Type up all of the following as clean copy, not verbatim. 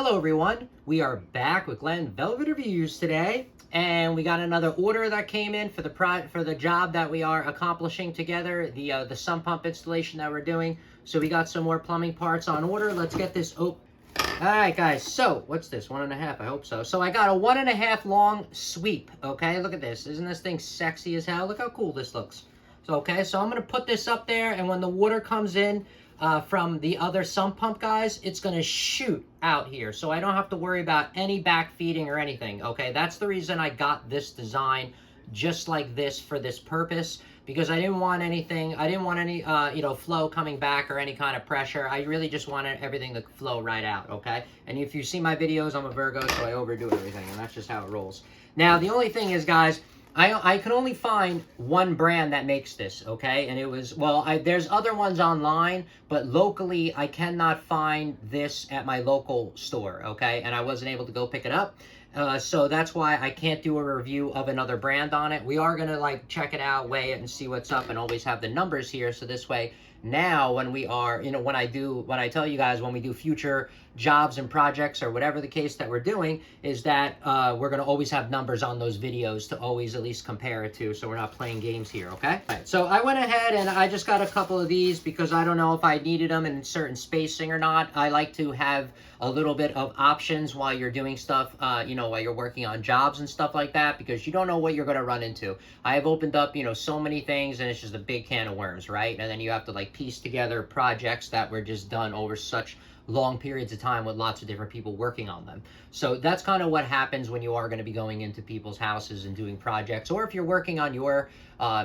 Hello everyone, we are back with Glenn Velvet Reviews today, and we got another order that came in for the job that we are accomplishing together, the sump pump installation that we're doing. So we got some more plumbing parts on order. Let's get this open. Alright guys, so what's this? 1.5, I hope so. So I got a 1.5 long sweep, okay? Look at this. Isn't this thing sexy as hell? Look how cool this looks. So okay, so I'm gonna put this up there, and when the water comes in from the other sump pump, guys, it's gonna shoot out here, so I don't have to worry about any back feeding or anything. Okay, that's the reason I got this design just like this for this purpose, because I didn't want anything, I didn't want any flow coming back or any kind of pressure. I really just wanted everything to flow right out. Okay, and if you see my videos, I'm a Virgo, so I overdo everything, and that's just how it rolls. Now the only thing is, guys, I could only find one brand that makes this, okay? And it was, well, there's other ones online, but locally, I cannot find this at my local store, okay? And I wasn't able to go pick it up. So that's why I can't do a review of another brand on it. We are going to, check it out, weigh it, and see what's up, and always have the numbers here. So this way, now when we are, when I tell you guys when we do future jobs and projects or whatever the case that we're doing, is that we're going to always have numbers on those videos to always at least compare it to, so we're not playing games here. Okay, all right, so I went ahead and I just got a couple of these because I don't know if I needed them in certain spacing or not. I like to have a little bit of options while you're doing stuff, while you're working on jobs and stuff like that, because you don't know what you're going to run into. I have opened up, so many things, and it's just a big can of worms, right? And then you have to piece together projects that were just done over such long periods of time with lots of different people working on them. So that's kind of what happens when you are going to be going into people's houses and doing projects, or if you're working on your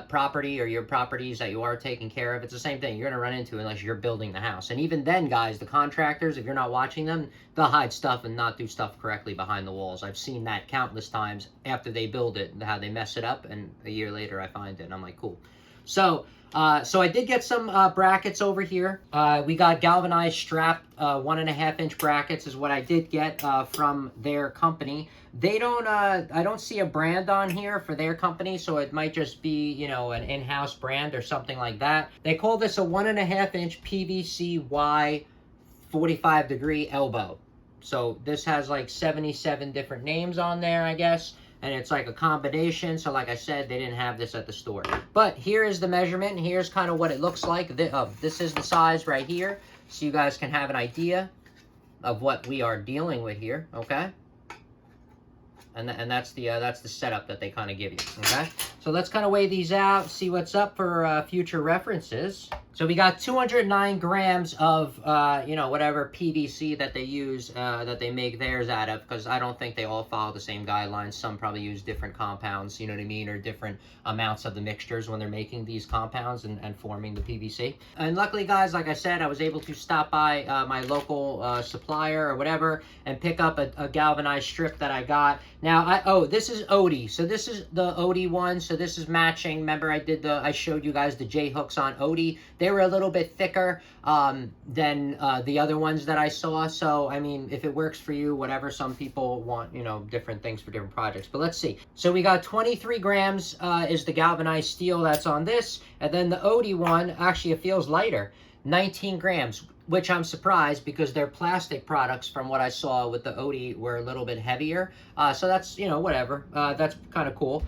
property or your properties that you are taking care of. It's the same thing you're going to run into unless you're building the house. And even then, guys, the contractors, if you're not watching them, they'll hide stuff and not do stuff correctly behind the walls. I've seen that countless times after they build it, how they mess it up, and a year later I find it and I'm like, cool. So I did get some brackets over here. We got galvanized strap 1.5-inch brackets is what I did get from their company. They don't, I don't see a brand on here for their company, so it might just be, an in-house brand or something like that. They call this a 1.5-inch PVC Y 45-degree elbow. So this has 77 different names on there, I guess. And it's a combination, so like I said, they didn't have this at the store. But here is the measurement, and here's kind of what it looks like. This is the size right here, so you guys can have an idea of what we are dealing with here, okay? And that's the setup that they kind of give you, okay? So let's kind of weigh these out, see what's up for future references. So we got 209 grams of, whatever PVC that they use, that they make theirs out of, because I don't think they all follow the same guidelines. Some probably use different compounds, you know what I mean, or different amounts of the mixtures when they're making these compounds and forming the PVC. And luckily, guys, like I said, I was able to stop by my local supplier or whatever and pick up a galvanized strip that I got. Now, this is Odie. So this is the Odie one. So this is matching. Remember, I showed you guys the J hooks on Odie. They were a little bit thicker than the other ones that I saw. So, I mean, if it works for you, whatever. Some people want, different things for different projects. But let's see. So we got 23 grams is the galvanized steel that's on this. And then the Odie one, actually, it feels lighter. 19 grams. Which I'm surprised, because their plastic products, from what I saw with the Odie, were a little bit heavier. So that's, whatever. That's kind of cool.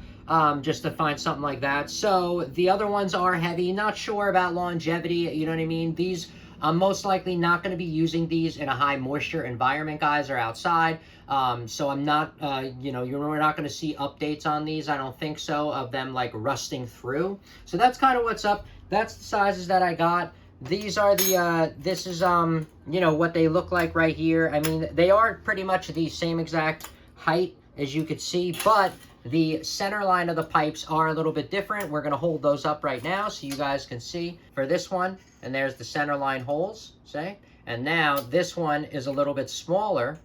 Just to find something like that. So the other ones are heavy. Not sure about longevity, you know what I mean? These, I'm most likely not going to be using these in a high moisture environment, guys, or outside. So I'm not, we're not going to see updates on these. I don't think so, of them rusting through. So that's kind of what's up. That's the sizes that I got. These are the, this is, what they look like right here. I mean, they are pretty much the same exact height as you could see, but the center line of the pipes are a little bit different. We're going to hold those up right now so you guys can see for this one. And there's the center line holes, say. And now this one is a little bit smaller.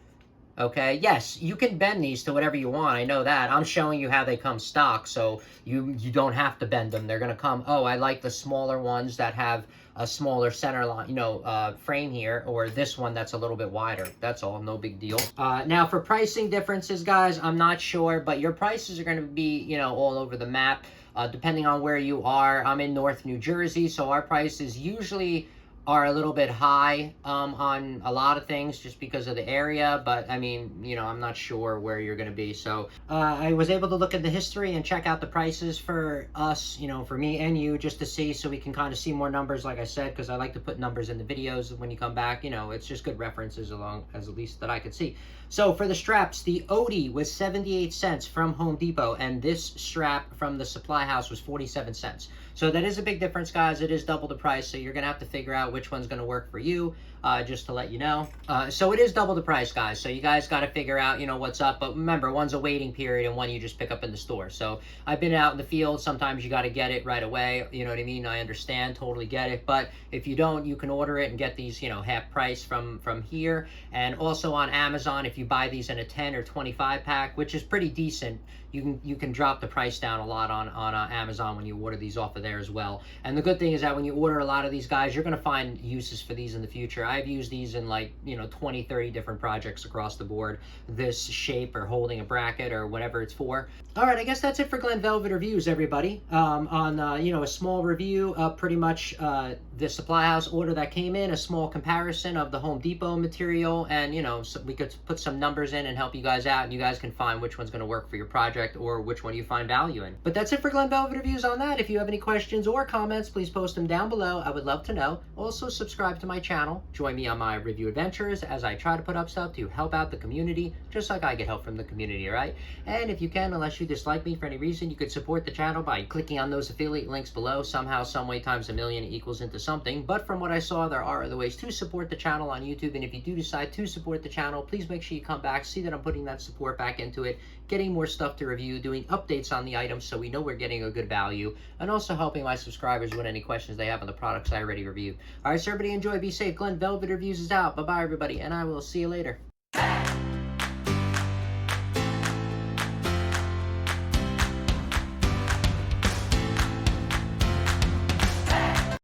Okay, yes, you can bend these to whatever you want. I know that. I'm showing you how they come stock, so you don't have to bend them. They're going to come, I like the smaller ones that have a smaller center line, frame here, or this one that's a little bit wider. That's all, no big deal. Now, for pricing differences, guys, I'm not sure, but your prices are going to be, all over the map, depending on where you are. I'm in North New Jersey, so our price is usually are a little bit high on a lot of things just because of the area, but I mean, you know, I'm not sure where you're going to be. So I was able to look at the history and check out the prices for us, you know, for me and you, just to see, so we can kind of see more numbers, like I said, because I like to put numbers in the videos when you come back. You know, it's just good references along, as at least that I could see. So for the straps, the Odie was 78 cents from Home Depot, and this strap from the supply house was 47 cents. So that is a big difference, guys. It is double the price, so you're going to have to figure out which one's going to work for you, just to let you know. So it is double the price, guys. So you guys got to figure out, you know, what's up. But remember, one's a waiting period and one you just pick up in the store. So I've been out in the field. Sometimes you got to get it right away. You know what I mean? I understand, totally get it. But if you don't, you can order it and get these, you know, half price from here. And also on Amazon, if you buy these in a 10 or 25 pack, which is pretty decent, you can drop the price down a lot on Amazon when you order these off of there as well. And the good thing is that when you order a lot of these, guys, you're going to find uses for these in the future. I've used these in, like, you know, 20, 30 different projects across the board, this shape or holding a bracket or whatever it's for. All right, I guess that's it for Glen Velvet Reviews, everybody. On you know, a small review of pretty much the supply house order that came in, a small comparison of the Home Depot material, and, you know, so we could put some numbers in and help you guys out, and you guys can find which one's going to work for your project or which one you find value in. But that's it for Glen Velvet Reviews on that. If you have any questions or comments, please post them down below. I would love to know. Also, subscribe to my channel. Join me on my review adventures as I try to put up stuff to help out the community, just like I get help from the community, all right? And if you can, unless you dislike me for any reason, you could support the channel by clicking on those affiliate links below. Somehow, some way, times a million equals into something. But from what I saw, there are other ways to support the channel on YouTube. And if you do decide to support the channel, please make sure you come back, see that I'm putting that support back into it, getting more stuff to review, doing updates on the items so we know we're getting a good value, and also helping my subscribers with any questions they have on the products I already reviewed. All right, so everybody enjoy, be safe. Glen Velvet Reviews is out. Bye-bye, everybody, and I will see you later.